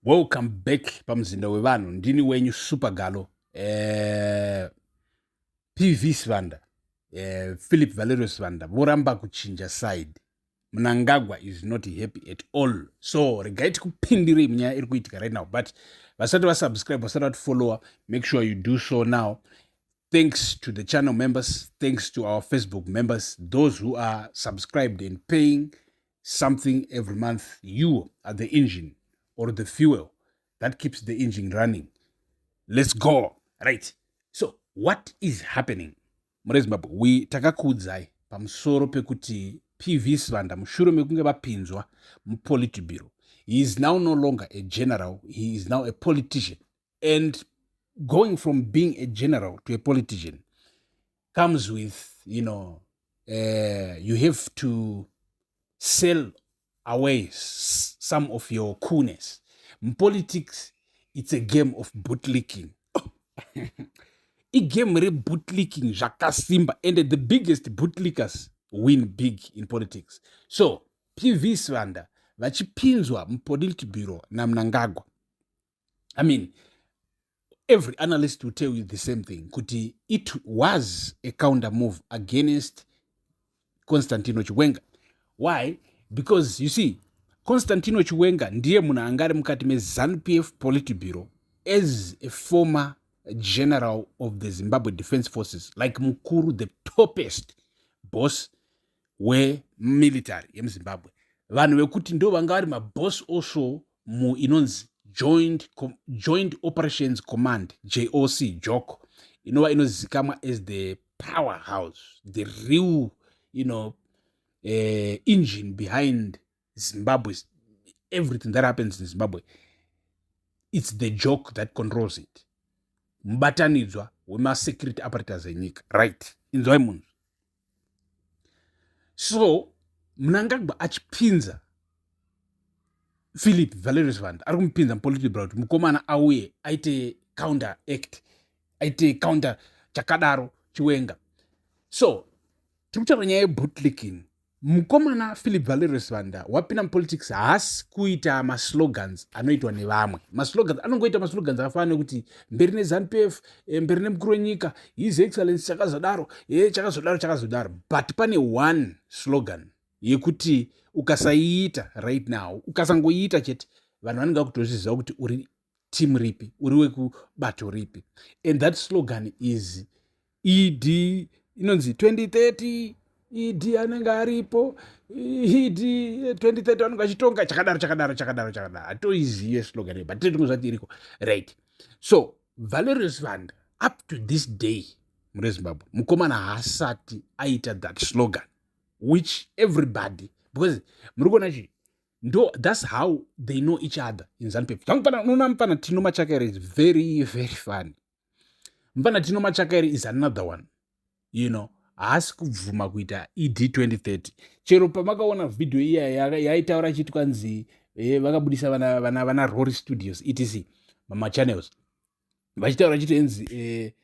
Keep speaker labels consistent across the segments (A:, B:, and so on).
A: Welcome back pamzinda wevanhu ndini wenyu Supergalo PV Sivanda Philip Valerius Sivanda voramba kuchinja side. Mnangagwa is not happy at all, so regai tikupindirei munyaya iri kuitika right now, but vasati vasubscribe vasati vatifollowa, make sure you do so now. Thanks to the channel members, thanks to our Facebook members, those who are subscribed and paying something every month. You are the engine or the fuel that keeps the engine running. Let's go. Right. So what is happening? Mrezimbabwe, we takakuudzai pamusoro pekuti PV Sivanda mushure mekunge vapinzwa muPolitburo. He is now no longer a general, he is now a politician. And going from being a general to a politician comes with, you have to sell away some of your coolness. In politics, it's a game of bootlicking. A game of bootlicking, Jakasimba, and the biggest bootlickers win big in politics. So, PV Sivanda, vachipinzwa muPolitburo na Mnangagwa. I mean, every analyst will tell you the same thing. Kuti it was a counter move against Constantino Chiwenga. Why? Because you see, Constantino Chiwenga ndiye munhu angari mukati meZANU-PF Politburo as a former general of the Zimbabwe Defense Forces, like mukuru, the topest boss military yemuZimbabwe. Vanhu vekuti ndo vanga vari maboss also mu inonzi Joint Operations Command, JOC, JOC, inova inozikamwa as the powerhouse, the real, engine behind Zimbabwe's everything that happens in Zimbabwe. It's the JOC that controls it. Mubatanidzwa wema-security apparatus enyika, right? Inzwai munhu. So, Mnangagwa achipinza Philip Valerius Sivanda, ari kumupinza muPolitburo kuti mukomana auye aite counter act, aite counter chakadaro Chiwenga. So, tirikutaura nyaya yebootlicking. Mukomana Philip Valerius Sivanda wapinda mupolitics haasi kuita maslogans anoitwa nevamwe. Maslogans anongoita maslogans akafanana nekuti mberi neZANU-PF, mberi nemukuru wenyika, his excellency chakazodaro, chakazodaro. But pane one slogan yekuti ukasaiita right now, ukasangoiita chete, vanhu vanenge vakutozviziva kuti uri team ripi, uri wekubato ripi. And that slogan is ED, inonzi 2030, ED anenge aripo, ED 2030 vanenge vachitonga chakadaro. Hatoizive slogan, but tinozvati iriko. Right. So, Valerius Sivanda, up to this day, muZimbabwe, mukomana haasati aita that slogan, which everybody, because murikuona that's how they know each other in ZANU-PF. Mupana Tino Machakere is very, very funny. Mupana Tino Machakere is another one, haasi kubvuma kuita ED 2030. Chero pamakaona video iya yaitaura chiti kwanzi vakabudisa vana Rory Studios etc mamachannels vachitaura chiti enzi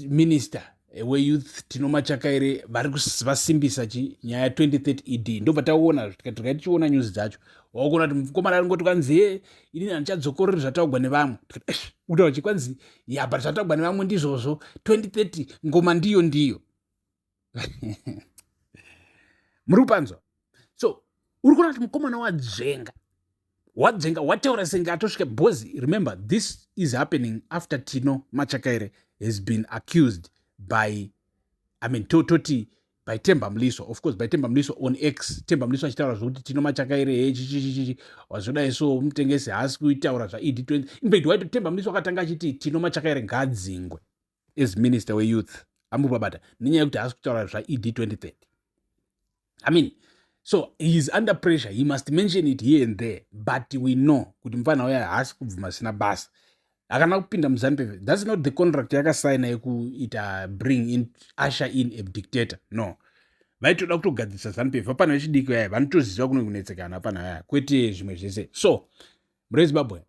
A: minister weYouth Tino Machakere vari vasimbisa nyaya 2030 ED. Ndobva taona tikatichiona news dzacho wakuona kuti mukomana aringoti kwanzi inini handichadzokorori zvataugwa nevamwe, kutaura kuti kwanzi but zvataugwa nevamwe ndizvozvo 2030 ngoma ndiyo muri kupanzwa. So uri kuona kuti mukomana wadzenga wataura senge atosvika, because remember this is happening after Tino Machakere has been accused by toti by Themba Mliso. Of course, by Themba Mliso on X. Themba Mliso achitaura zvokuti Tino Machakere wazodai so mutengesi haasi kuitaura zvaED 20. In fact, waito Themba Mliso akatanga achiti Tino Machakere ngaadzingwe as minister weYouth, amupabata nenyaya yekuti haasi kutaura zvaED 2030. So he is under pressure, he must mention it here and there, but we know kuti mufana uya haasi kubvuma sina basa. Akana kupinda muZANU-PF, that's not the contract yakasaina yekuita usher in a dictator. No. Vaitoda kutogadzisa ZANU-PF, hapana vechidiki vaya vanotoziva kuno kunetsekana, hapana vaya kwete zvimwe zvese. So muZimbabwe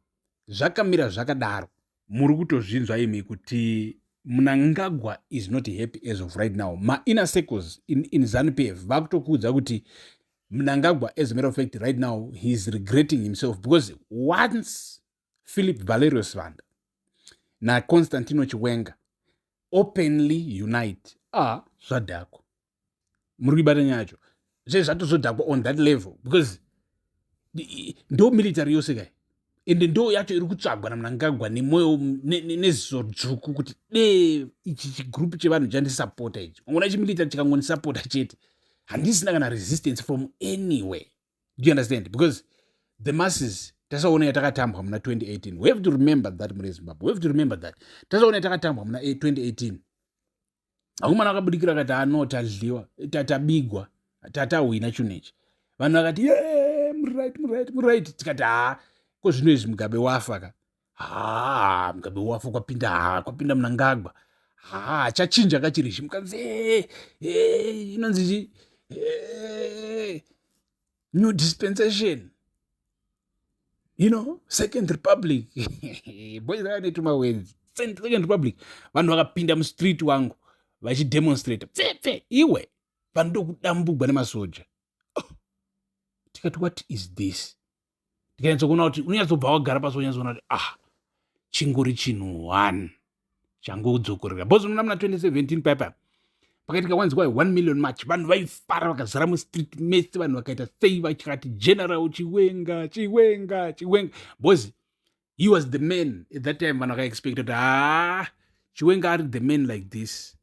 A: zvakamira zvakadaro, muri kutozvinzwa imi kuti Mnangagwa is not happy as of right now. Ma inner circles in ZANU-PF vakutokuudza kuti Mnangagwa, as a matter of fact, right now, he's regretting himself because once Philip Valerius Vanda na Constantino Chiwenga openly unite, zvadhakwa. Muri kuibata nyaya yacho. Zvatozodhakwa on that level because ndo military yose kai. Ende ndo yacho iri kutsvagwa naMnangagwa nemwoyo neziso dzvuku kuti ichi chigroup chevanhu chandisapota ichi. Ungona chimilitary chikangondisapota chete. Handisina kana resistance from anywhere. Do you understand? Because the masses, tasaona yatakatambwa muna 2018. We have to remember that mune Zimbabwe. We have to remember that. Tasaona yatakatambwa muna 2018. Akumana akabudikira kati tadliwa, tabigwa, tatawina chunechi. Vanhu vakati, muright. Tikati, ko zvino izvi Mugabe wafa ka. Mugabe wafa kwapinda Mnangagwa. Chachinja kachirishi. Mukanzi, inonzi new dispensation. Second Republic. Boys, I need to my words. Second Republic. Vanhu vakapinda mustreet wangu. Vachidemonstrate. Iwe. Vanhu ndokudambugwa nemasoja. Tikati, what is this? Tikanyatsokuona kuti unyatsobva wagara pasi wanyatsoona kuti chingori chinhu 1 changodzokorera. Bozi muna 2017 paipa pakaitika wanzwa 1 million march. Vanhu vaifara vakazara mustreet mese. Vanhu vakaita sei vachikati General Chiwenga. Bozi he was the man at that time. Vanhu vakaexpected Chiwenga ari the man like this.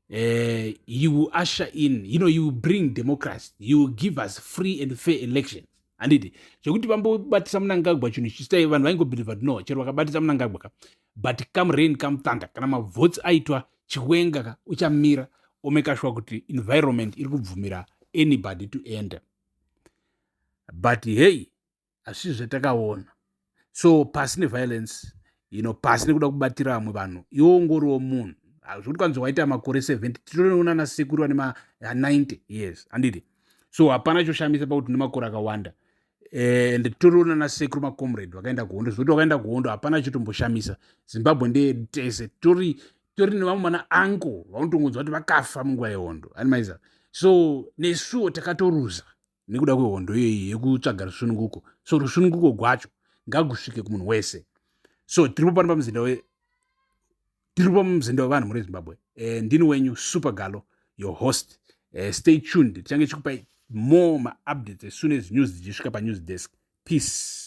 A: You will usher in, you will bring democracy, you will give us free and fair elections. Anditi zvokuti vambobatisa Mnangagwa chinhu chistai vanhu vaingobelieve no chero vakabatisa Mnangagwa ka, but come rain come thunder, kana mavotes aitwa Chiwenga ka uchamira omeka sure kuti environment iri kubvumira anybody to enter. But hey, asizvo zvatakaona. So pasine violence, pasine kuda kubatira vamwe vanhu, iwo ungoriwo munhu. Zvokuti kwanzi waita makore 70 tinoona nasekuru ane 90 years anditi. So hapana choshamisa pakuti nemakore akawanda. Ende tinoona nasekuru macomrade vakaenda kuhondo. Zvokuti vakaenda kuhondo hapana chitomboshamisa. Zimbabwe ndetese tori nevamwe mana anko vanotongonzwa kuti vakafa munguva yehondo. Animaiza. So nesuwo takatoruza nekuda kwehondo iyoyi yekutsvaga rusununguko. So rusununguko gwacho ngagusvike kumunhu wese. So tiripo pano pamuzenda wevanhu muri Zimbabwe. Ndini wenyu Supergalo, your host. Stay tuned. Tichange chikupai more updates as soon as news dzichisvika panews desk. Peace.